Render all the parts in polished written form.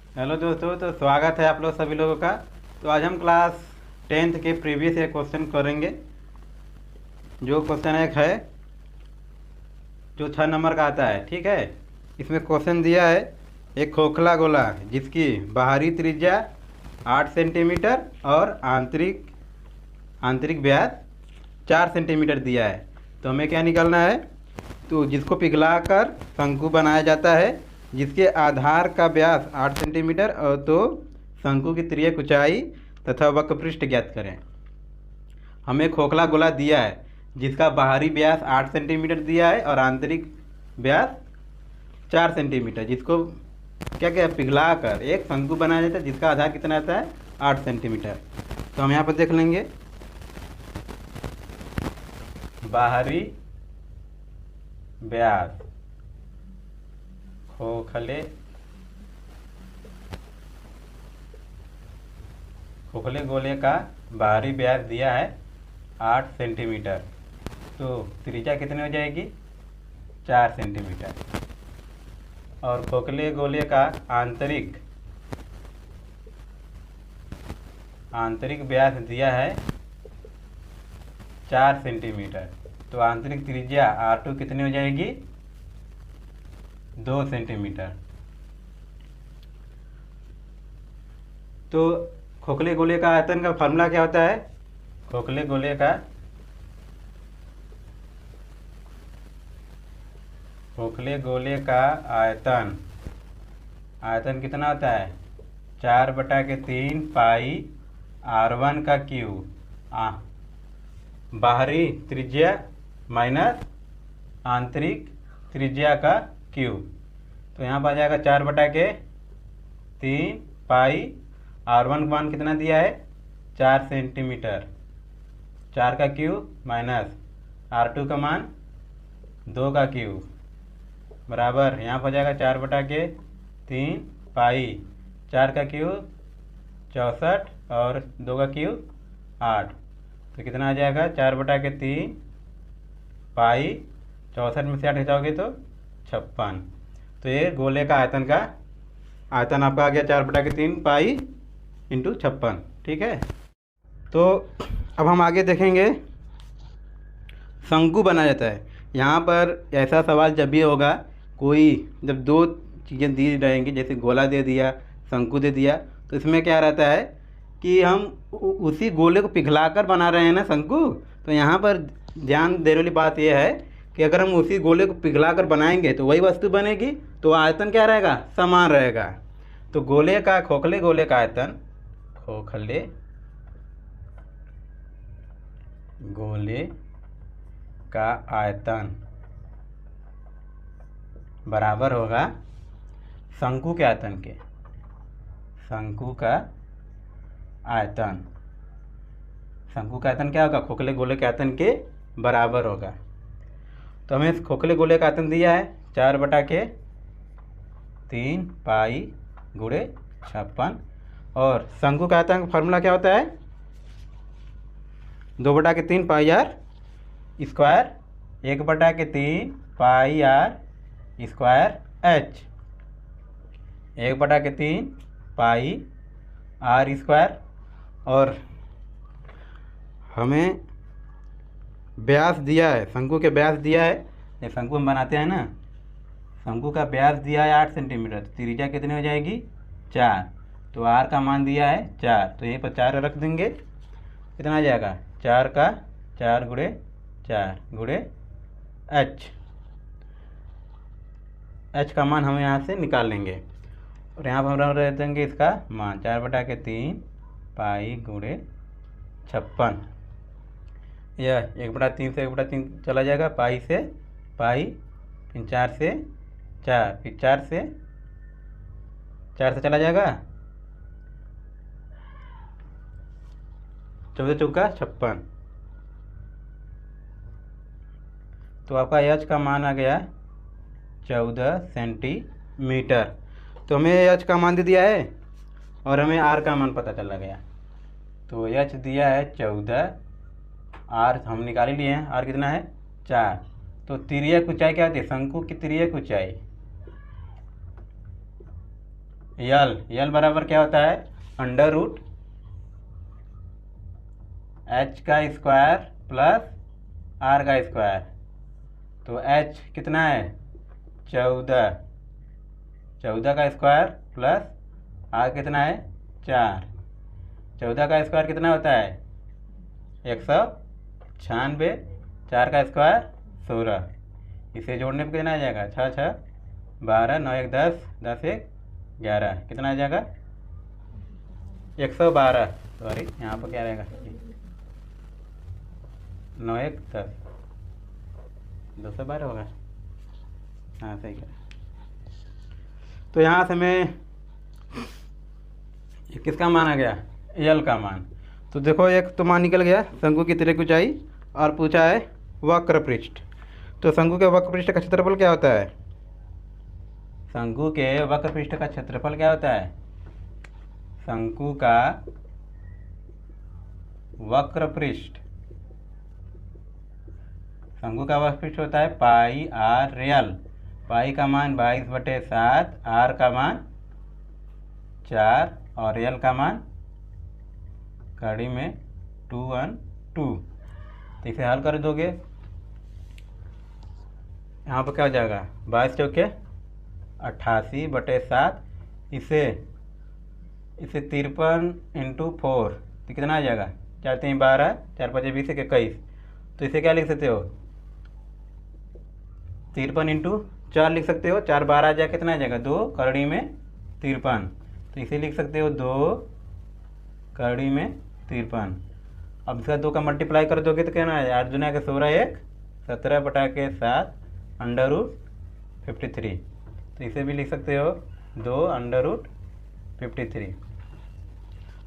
Hello दोस्तों, तो स्वागत है आप लोग सभी लोगों का। तो आज हम क्लास 10th के प्रीवियस ईयर क्वेश्चन करेंगे। जो क्वेश्चन एक है जो 6 नंबर का आता है, ठीक है। इसमें क्वेश्चन दिया है एक खोखला गोला जिसकी बाहरी त्रिज्या 8 सेंटीमीटर और आंतरिक आंतरिक व्यास 4 सेंटीमीटर दिया है। तो हमें क्या निकालना है? तो जिसको पिघलाकर शंकु बनाया जाता है, जिसके आधार का व्यास 8 सेंटीमीटर और तो शंकु की तिर्यक ऊंचाई तथा वक्रपृष्ठ ज्ञात करें। हमें खोखला गोला दिया है जिसका बाहरी व्यास 8 सेंटीमीटर दिया है और आंतरिक व्यास 4 सेंटीमीटर, जिसको क्या क्या पिघला कर एक शंकु बनाया जाता है जिसका आधार कितना आता है? 8 सेंटीमीटर। तो हम यहाँ पर देख लेंगे बाहरी व्यास खोखले गोले का बाहरी व्यास दिया है 8 सेंटीमीटर। तो त्रिज्या कितनी हो जाएगी? 4 सेंटीमीटर। और खोखले गोले का आंतरिक व्यास दिया है 4 सेंटीमीटर। तो आंतरिक त्रिज्या R2 कितनी हो जाएगी? 2 सेंटीमीटर। तो खोखले गोले का आयतन का फार्मूला क्या होता है? खोखले गोले का आयतन कितना होता है? 4/3 पाई R1 का क्यूब, बाहरी त्रिज्या माइनस आंतरिक त्रिज्या का क्यूब। तो यहाँ पर आ जाएगा 4/3 पाई। R1 का मान कितना दिया है? 4 सेंटीमीटर। 4 का क्यूब माइनस R2 का मान 2 का क्यूब बराबर यहाँ पर आ जाएगा 4/3 पाई। 4 का क्यूब 64 और 2 का क्यूब 8। तो कितना आ जाएगा? 4/3 पाई। 64 में से 8 हटाओगे तो 56। तो ये गोले का आयतन आपका आ गया 4/3 पाई इंटू 56, ठीक है। तो अब हम आगे देखेंगे शंकु बनाया जाता है। यहाँ पर ऐसा सवाल जब भी होगा, जब दो चीज़ें दी रहेंगी, जैसे गोला दे दिया, शंकु दे दिया, तो इसमें क्या रहता है कि हम उसी गोले को पिघलाकर बना रहे हैं ना शंकु। तो यहाँ पर ध्यान देने वाली बात यह है कि अगर हम उसी गोले को पिघलाकर बनाएंगे तो वही वस्तु बनेगी, तो आयतन क्या रहेगा? समान रहेगा। तो खोखले गोले का आयतन बराबर होगा शंकु के आयतन के। शंकु का आयतन क्या होगा? खोखले गोले के आयतन के बराबर होगा। तो हमें इस खोखले गोले का आयतन दिया है 4/3 पाई गुणे 56। और शंकु का आयतन का फार्मूला क्या होता है? 2/3 pi r square 1/3 pi r square h. 1/3 pi r square. और हमें व्यास दिया है, शंकु के व्यास दिया है। ये शंकु हम बनाते हैं ना, शंकु का व्यास दिया है 8 सेंटीमीटर। तो त्रिज्या कितनी हो जाएगी? 4। तो आर का मान दिया है 4, तो यहीं पर 4 रख देंगे। कितना आ जाएगा? 4 का 4 गुणे 4 गुणे एच का मान हम यहाँ से निकाल लेंगे। और यहाँ पर हम रख देंगे इसका मान 4/3 पाई गुणे 56। यह 1/3 से 1/3 चला जाएगा, पाई से पाई, फिर 4 से 4, फिर 4 से चला जाएगा, 14 चौका 56। तो आपका एच का मान आ गया 14 सेंटीमीटर। तो हमें एच का मान दे दिया है और हमें आर का मान पता चला गया। तो एच दिया है 14, आर हम निकाल ही लिए हैं। आर कितना है? 4। तो तिर्यक ऊंचाई क्या होती है? शंकु की तिर्यक ऊंचाई यल बराबर क्या होता है, अंडर रूट h का स्क्वायर प्लस r का स्क्वायर। तो h कितना है 14 का स्क्वायर प्लस r कितना है 4। 14 का स्क्वायर कितना होता है 196, 4 का स्क्वायर 16। इसे जोड़ने पर कितना आ जाएगा 6 6 12, 9 1 10, 10 1 11, कितना आ जाएगा 112। सॉरी यहाँ पर क्या रहेगा 9 1 10, 212 होगा। हाँ सही है। तो यहाँ से हमें किसका मान आ गया, यल का मान। तो देखो एक तो मान निकल गया, शंकु की तिर्यक ऊंचाई, और पूछा है वक्र पृष्ठ। तो शंकु के वक्र पृष्ठ का क्षेत्रफल क्या होता है, शंकु के वक्र पृष्ठ का क्षेत्रफल क्या होता है, शंकु का वक्र पृष्ठ, शंकु का वक्र पृष्ठ होता है पाई आर रियल। पाई का मान 22/7, आर का मान 4 और रियल का मान कड़ी में 2 1 2। तो इसे हल कर दोगे, यहाँ पर क्या हो जाएगा 22 चौके 88/7, इसे 53 × 4, तो कितना आ जाएगा 4 3 12, 4 5 20 21। तो इसे क्या लिख सकते हो 53 × 4 लिख सकते हो, 4 12 आ जाए कितना आ जाएगा 2 कड़ी में 53। तो इसे लिख सकते हो 2 कड़ी में 53। अब इसका 2 का मल्टीप्लाई कर दोगे तो क्या है 8 दूना के 16 1 17/7 अंडर रूट 53। तो इसे भी लिख सकते हो 2 अंडर रूट 53।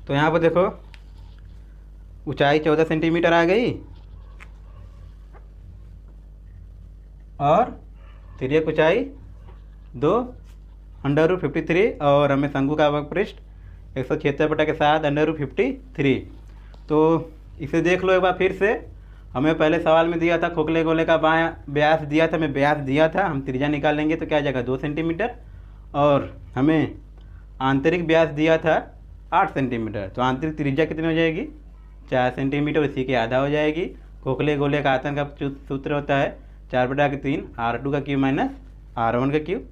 तो यहाँ पर देखो ऊंचाई 14 सेंटीमीटर आ गई और तिर्यक ऊंचाई 2 अंडर रूट 53, और हमें शंकु का वक्र पृष्ठ 176/7 अंडर रूट 53। तो इसे देख लो एक बार फिर से। हमें पहले सवाल में दिया था खोखले गोले का बायां व्यास दिया था, हमें व्यास दिया था, हम त्रिज्या निकालेंगे तो क्या आ जाएगा 2 सेंटीमीटर, और हमें आंतरिक व्यास दिया था 8 सेंटीमीटर। तो आंतरिक त्रिज्या कितनी हो जाएगी 4 सेंटीमीटर, इसी के आधा हो जाएगी। खोखले गोले का आयतन का सूत्र होता है 4/3 R2 का क्यूब माइनस R1 का क्यूब।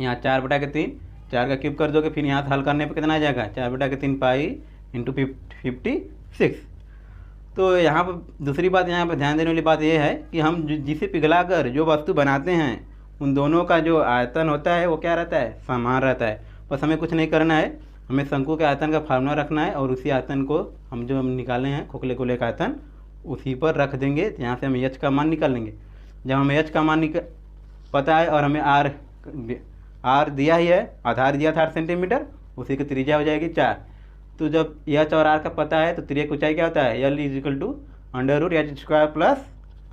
यहाँ 4/3 4 का क्यूब कर दोगे, फिर यहाँ से हल करने पर कितना आ जाएगा 4/3 पाई × 56। तो यहाँ पर दूसरी बात यहाँ पर ध्यान देने वाली बात यह है कि हम जिसे पिघलाकर जो वस्तु बनाते हैं उन दोनों का जो आयतन होता है वो क्या रहता है समान रहता है। बस हमें कुछ नहीं करना है, हमें शंकु के आयतन का फार्मूला रखना है और उसी आयतन को हम जो निकाले हैं खोखले गोले का आयतन उसी पर रख देंगे। तो यहाँ से हम एच का मान निकाल लेंगे। जब हमें एच का मान पता है और हमें आर दिया ही है, आधार दिया था 8 सेंटीमीटर, उसी की त्रिज्या हो जाएगी 4। तो जब एच और आर का पता है तो त्रिज्या की ऊंचाई क्या होता है यल = under root h² plus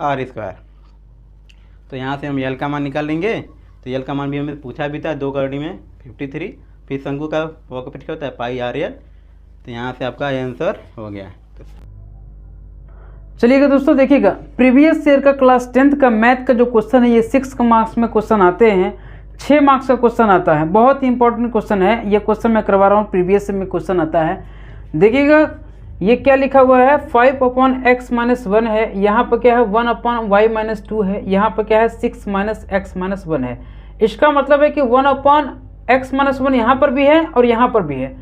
r²। तो यहाँ से हम यल का मान निकाल लेंगे। तो यल का मान भी हमें पूछा भी था 2 कड़ी में 53। फिर शंकु का वक्र पृष्ठ क्या होता है पाई आर यल। तो यहाँ से आपका आंसर हो गया। चलिएगा दोस्तों, देखिएगा प्रीवियस ईयर का क्लास 10th का मैथ का जो क्वेश्चन है ये 6 मार्क्स में क्वेश्चन आते हैं, 6 मार्क्स का क्वेश्चन आता है। बहुत ही इंपॉर्टेंट क्वेश्चन है ये क्वेश्चन, मैं करवा रहा हूँ, प्रीवियस में क्वेश्चन आता है। देखिएगा ये क्या लिखा हुआ है 5/x-1 है, यहाँ पर क्या है 1/y-2 है, यहाँ पर क्या है 6-x-1 है। इसका मतलब है कि 1/x-1 यहाँ पर भी है और यहाँ पर भी है,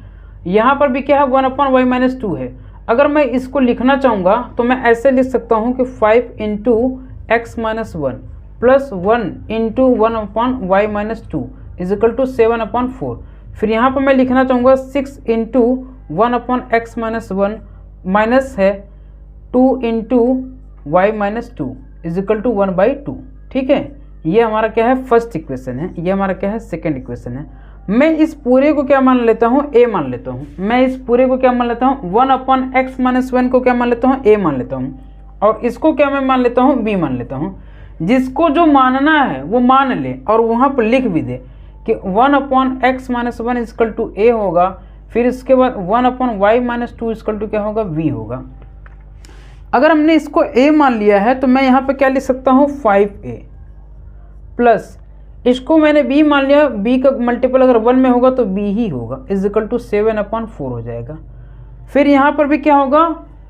यहाँ पर भी क्या है 1/y-2 है। अगर मैं इसको लिखना चाहूँगा तो मैं ऐसे लिख सकता हूँ कि 5 × x-1 प्लस 1 × 1/y-2 = 7/4। फिर यहाँ पर मैं लिखना चाहूँगा 6 × 1/x-1 माइनस है 2 × y-2 = 1/2। ठीक है, ये हमारा क्या है फर्स्ट इक्वेशन है, ये हमारा क्या है सेकंड इक्वेशन है। मैं इस पूरे को क्या मान लेता हूँ a मान लेता हूँ, मैं इस पूरे को क्या मान लेता हूँ 1/x-1 को क्या मान लेता हूँ a मान लेता हूँ, और इसको क्या मैं मान लेता हूँ b मान लेता हूँ। जिसको जो मानना है वो मान ले और वहाँ पर लिख भी दे कि 1/x-1 = a होगा, फिर इसके बाद 1/y-2 = क्या होगा v होगा। अगर हमने इसको a मान लिया है तो मैं यहाँ पे क्या लिख सकता हूँ 5a प्लस इसको मैंने b मान लिया, b का मल्टीपल अगर 1 में होगा तो b ही होगा, इज इक्वल टू 7/4 हो जाएगा। फिर यहाँ पर भी क्या होगा,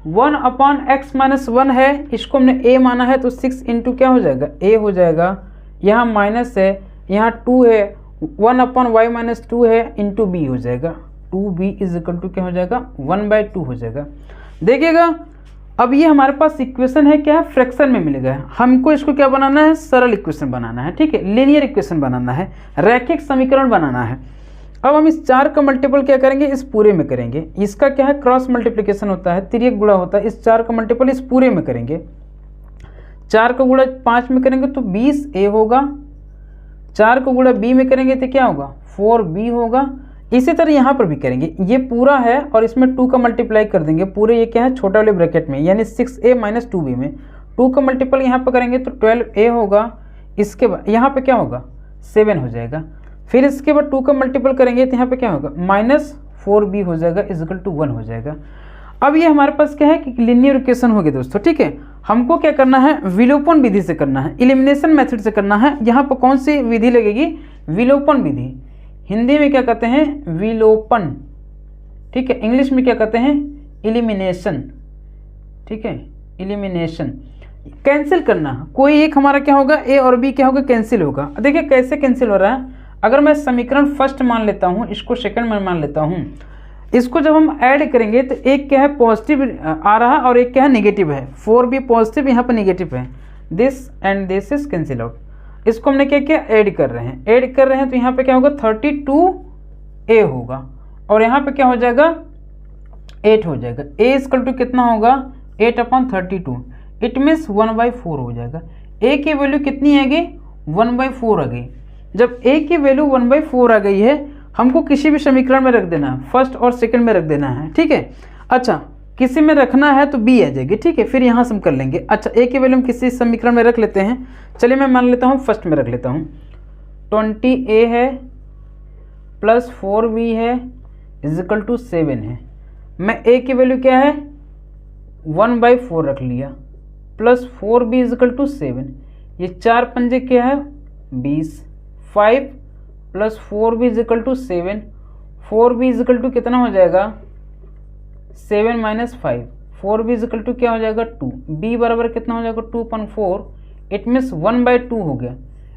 1/x-1 है, इसको हमने a माना है तो 6 इंटू क्या हो जाएगा, a हो जाएगा। यहाँ माइनस है, यहाँ 2 है, 1/y-2 है इंटू b हो जाएगा, 2b इज इक्वल टू क्या हो जाएगा, 1/2 हो जाएगा। देखिएगा अब ये हमारे पास इक्वेशन है, क्या है, फ्रैक्शन में मिलेगा। हमको इसको क्या बनाना है, सरल इक्वेशन बनाना है, ठीक है, लीनियर इक्वेशन बनाना है, रैखिक समीकरण बनाना है। अब हम इस 4 का मल्टीपल क्या करेंगे, इस पूरे में करेंगे। इसका क्या है, क्रॉस मल्टीप्लिकेशन होता है, तिर्यक गुणा होता है, इस 4 का मल्टीपल इस पूरे में करेंगे। 4 का गुणा 5 में करेंगे तो 20a होगा, 4 का गुणा b में करेंगे तो क्या होगा, 4b होगा। इसी तरह यहाँ पर भी करेंगे, ये पूरा है और इसमें 2 का मल्टीप्लाई कर देंगे, पूरे ये क्या है, छोटा वाले ब्रैकेट में, यानी 6a - 2b में 2 का मल्टीपल यहाँ पर करेंगे तो 12a होगा। इसके बाद यहाँ पे क्या होगा, 7 हो जाएगा। फिर इसके बाद 2 का मल्टीपल करेंगे तो यहाँ पे क्या होगा, -4b हो जाएगा, इज इक्वल टू 1 हो जाएगा। अब ये हमारे पास क्या है कि लीनियर इक्वेशन हो गए दोस्तों, ठीक है। हमको क्या करना है, विलोपन विधि से करना है, इलिमिनेशन मेथड से करना है। यहाँ पर कौन सी विधि लगेगी, विलोपन विधि। हिंदी में क्या कहते हैं, विलोपन, ठीक है। इंग्लिश में क्या कहते हैं, इलिमिनेशन, ठीक है, इलिमिनेशन। कैंसिल करना, कोई एक हमारा क्या होगा, ए और बी क्या होगा, कैंसिल होगा। देखिए कैसे कैंसिल हो रहा है, अगर मैं समीकरण फर्स्ट मान लेता हूँ, इसको सेकंड में मान लेता हूँ, इसको जब हम ऐड करेंगे तो एक क्या है पॉजिटिव आ रहा है और एक क्या है नेगेटिव है, 4b पॉजिटिव, यहाँ पर नेगेटिव है, this and this is cancel out. इसको हमने क्या किया, ऐड कर रहे हैं, ऐड कर रहे हैं तो यहाँ पे क्या होगा, 32a होगा और यहाँ पे क्या हो जाएगा, 8 हो जाएगा। a इक्वल टू कितना होगा, 8/32, इट मीन्स 1/4 हो जाएगा। a की वैल्यू कितनी आएगी, 1/4 आ गई। जब a की वैल्यू 1/4 आ गई है, हमको किसी भी समीकरण में रख देना है, फर्स्ट और सेकंड में रख देना है, ठीक है। अच्छा किसी में रखना है तो b आ जाएगी, ठीक है। फिर यहाँ से हम कर लेंगे। अच्छा a की वैल्यू हम किसी समीकरण में रख लेते हैं, चलिए मैं मान लेता हूँ फर्स्ट में रख लेता हूँ, 20a है प्लस 4b है इज इक्वल टू 7 है। मैं a की वैल्यू क्या है, 1/4 रख लिया, plus 4b is equal to 7, ये 4 पंजे क्या है 20, 5 plus 4b is equal to 7, 4b is equal to कितना हो जाएगा, 7 - 5, 4b इज इक्वल टू क्या हो जाएगा 2, b बराबर कितना हो जाएगा 2/4, इट मीन्स 1/2 हो गया।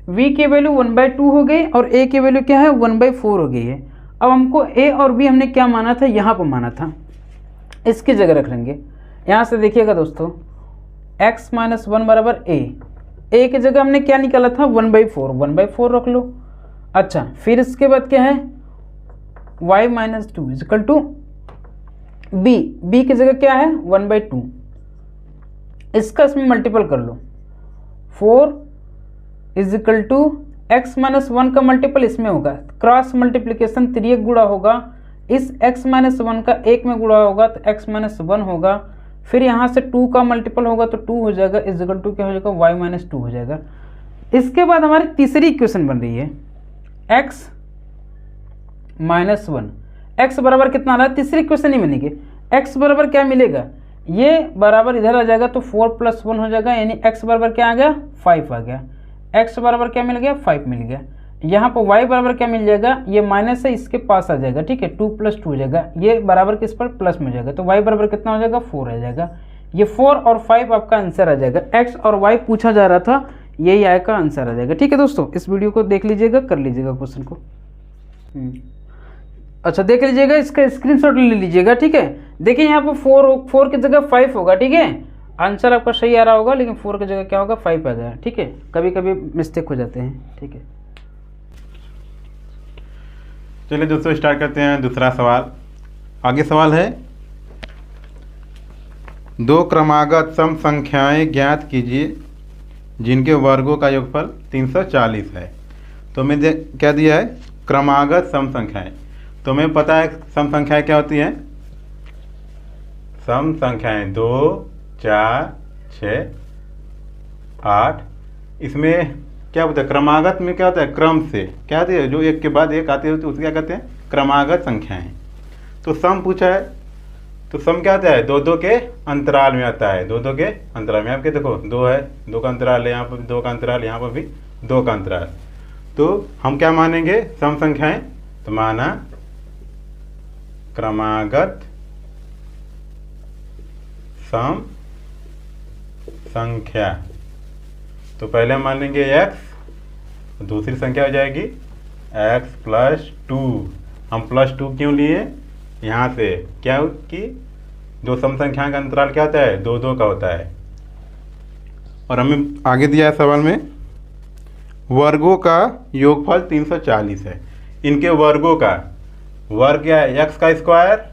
v की वैल्यू 1/2 हो गई और a की वैल्यू क्या है 1/4 हो गई है। अब हमको a और b हमने क्या माना था, यहाँ पर माना था, इसकी जगह रख लेंगे। यहाँ से देखिएगा दोस्तों, x - 1 बराबर a की जगह हमने क्या निकाला था 1/4, 1/4 रख लो। अच्छा फिर इसके बाद क्या है, y - 2 is equal to b की जगह क्या है 1/2, इसका इसमें मल्टीपल कर लो, 4 इज इक्वल टू x - 1 का मल्टीपल इसमें होगा, क्रॉस मल्टीप्लिकेशन तिर्यक गुणा होगा, इस x - 1 का 1 में गुणा होगा तो x - 1 होगा। फिर यहाँ से 2 का मल्टीपल होगा तो 2 हो जाएगा, इज इक्वल टू क्या हो जाएगा y - 2 हो जाएगा। इसके बाद हमारी तीसरी इक्वेशन बन रही है x - 1, x बराबर कितना आ रहा है, तीसरी इक्वेशन नहीं बनेगी। x बराबर क्या मिलेगा, ये बराबर इधर आ जाएगा तो 4 + 1 हो जाएगा, यानी x बराबर क्या आ गया 5 आ गया। x बराबर क्या मिल गया 5 मिल गया। यहाँ पर y बराबर क्या मिल जाएगा, ये माइनस है इसके पास आ जाएगा, ठीक है, 2 + 2 हो जाएगा, ये बराबर किस पर प्लस में हो जाएगा, तो y बराबर कितना हो जाएगा 4 आ जाएगा। ये 4 और 5 आपका आंसर आ जाएगा। x और y पूछा जा रहा था, यही आय का आंसर आ जाएगा। ठीक है दोस्तों, इस वीडियो को देख लीजिएगा, कर लीजिएगा क्वेश्चन को। अच्छा देख लीजिएगा, इसका स्क्रीनशॉट ले लीजिएगा। ठीक है, देखिए यहाँ पर 4 की जगह 5 होगा। ठीक है, आंसर आपका सही आ रहा होगा, लेकिन 4 की जगह क्या होगा 5 आ गया। ठीक है, कभी कभी मिस्टेक हो जाते हैं। ठीक है, चलिए दोस्तों स्टार्ट करते हैं दूसरा सवाल। आगे सवाल है, दो क्रमागत सम संख्याएं ज्ञात कीजिए जिनके वर्गों का योगफल 340 है। तो मैं क्या दिया है, क्रमागत सम संख्याएं। तो हमें पता है सम संख्याएं क्या होती हैं, सम संख्याएं 2, 4, 6, 8। इसमें क्या होता है, क्रमागत में क्या होता है, क्रम से क्या होती है, जो एक के बाद एक आती है तो उसको क्या कहते हैं, क्रमागत संख्याएं। तो सम पूछा है, तो सम क्या आता है, 2-2 के अंतराल में आता है। 2-2 के अंतराल में आपके देखो 2 है, 2 का अंतराल है, यहाँ पर भी 2 का अंतराल, यहाँ पर भी 2 का अंतराल। तो हम क्या मानेंगे, सम संख्याएं, तो माना क्रमागत सम संख्या। तो पहले हम मान लेंगे x, दूसरी संख्या हो जाएगी x प्लस 2। हम प्लस 2 क्यों लिए, यहाँ से क्या कि दो सम संख्या का अंतराल क्या होता है, 2 2 का होता है। और हमें आगे दिया है सवाल में वर्गों का योगफल 340 है। इनके वर्गों का वर्ग क्या है, x का स्क्वायर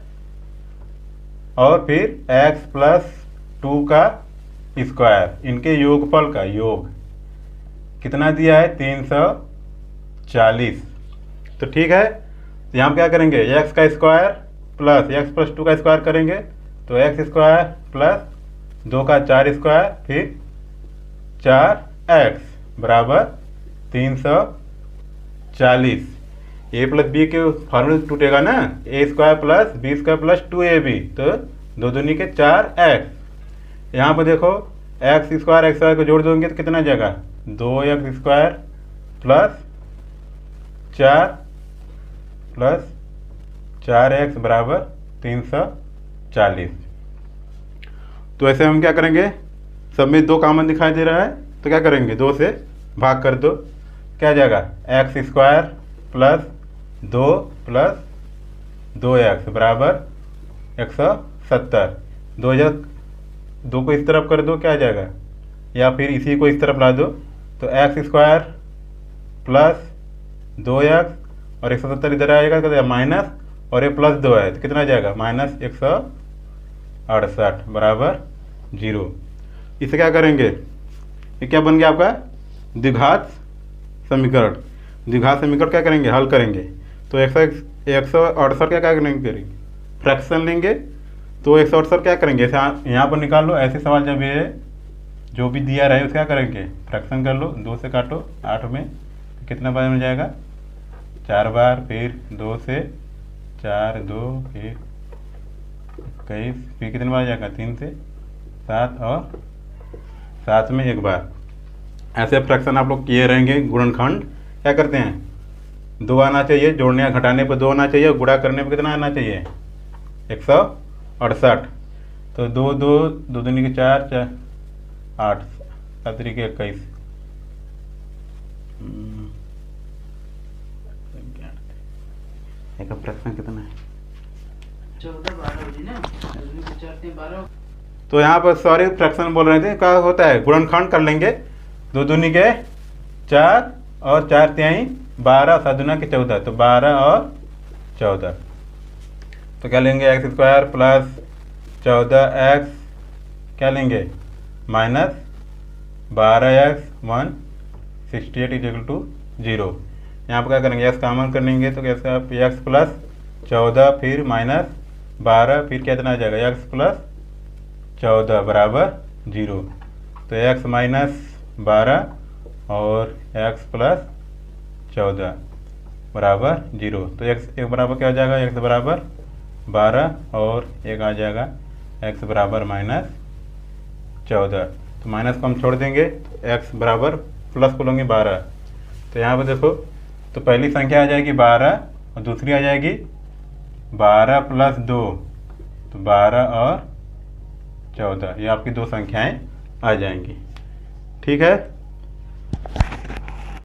और फिर x प्लस 2 का स्क्वायर। इनके योगफल का योग कितना दिया है, 340। तो ठीक है, तो यहाँ क्या करेंगे, x का स्क्वायर प्लस x प्लस 2 का स्क्वायर करेंगे, तो x स्क्वायर प्लस 2 का 4 स्क्वायर फिर 4x बराबर 340। a प्लस बी के फॉर्मूले टूटेगा ना, a square plus B square plus 2ab, तो 2 दूनी के 4x। यहाँ पर देखो एक्स स्क्वायर एक्स स्क्वायर को जोड़ दोगे तो कितना जाएगा, 2x square plus 4 plus 4x बराबर 340। तो ऐसे हम क्या करेंगे, सब में 2 कॉमन दिखाई दे रहा है, तो क्या करेंगे, 2 से भाग कर दो, क्या जाएगा, x square plus 2 plus 2x बराबर 170। 2 को इस तरफ कर दो, क्या आ जाएगा, या फिर इसी को इस तरफ ला दो, तो एक्स स्क्वायर प्लस 2x और 170 इधर आएगा, क्या माइनस, और ये प्लस 2 है तो कितना आ जाएगा, माइनस 168 बराबर 0। इसे क्या करेंगे, ये क्या बन गया आपका द्विघात समीकरण। द्विघात समीकरण क्या करेंगे, हल करेंगे, तो 168 क्या करेंगे, फ्रैक्शन लेंगे, तो 168 क्या करेंगे, ऐसे यहाँ पर निकाल लो। ऐसे सवाल जब ये जो भी दिया रहे उसका क्या करेंगे, फ्रैक्शन कर लो, 2 से काटो 8 में, तो कितना बार मिल जाएगा, 4 बार, फिर 2 से 4 2 फिर 21, फिर कितने बार जाएगा, 3 से 7 और 7 में 1 बार। ऐसे फ्रैक्शन आप लोग किए रहेंगे। गुणनखंड क्या करते हैं, 2 आना चाहिए, जोड़ने या घटाने पर 2 आना चाहिए, गुणा करने पर कितना आना चाहिए, 168। तो 2 2 2 दूनी के 4 8 7 के 21। एक प्रश्न कितना है, 14 तो यहाँ पर सॉरी फ्रैक्शन बोल रहे थे, क्या होता है, गुणनखंड कर लेंगे। 2 दूनी के 4 और 4 तिहाई 12, 7 दूना के 14, तो 12 और 14। तो क्या लेंगे, एक्स स्क्वायर प्लस 14x क्या लेंगे, माइनस 12x 168 इक्वल टू 0। यहाँ पर क्या करेंगे, एक्स कॉमन कर लेंगे, तो कैसे आप एक्स प्लस 14 फिर माइनस 12 फिर कितना आ जाएगा, एक्स प्लस 14 बराबर 0। तो एक्स माइनस 12 और एक्स प्लस 14 बराबर 0। तो एक्स एक बराबर क्या हो जाएगा, एक्स बराबर 12 और एक आ जाएगा x बराबर माइनस 14। तो माइनस को हम छोड़ देंगे, x बराबर प्लस को लेंगे 12। तो यहाँ पर देखो, तो पहली संख्या आ जाएगी 12 और दूसरी आ जाएगी 12 प्लस 2, तो 12 और 14, ये आपकी 2 संख्याएं आ जाएंगी। ठीक है।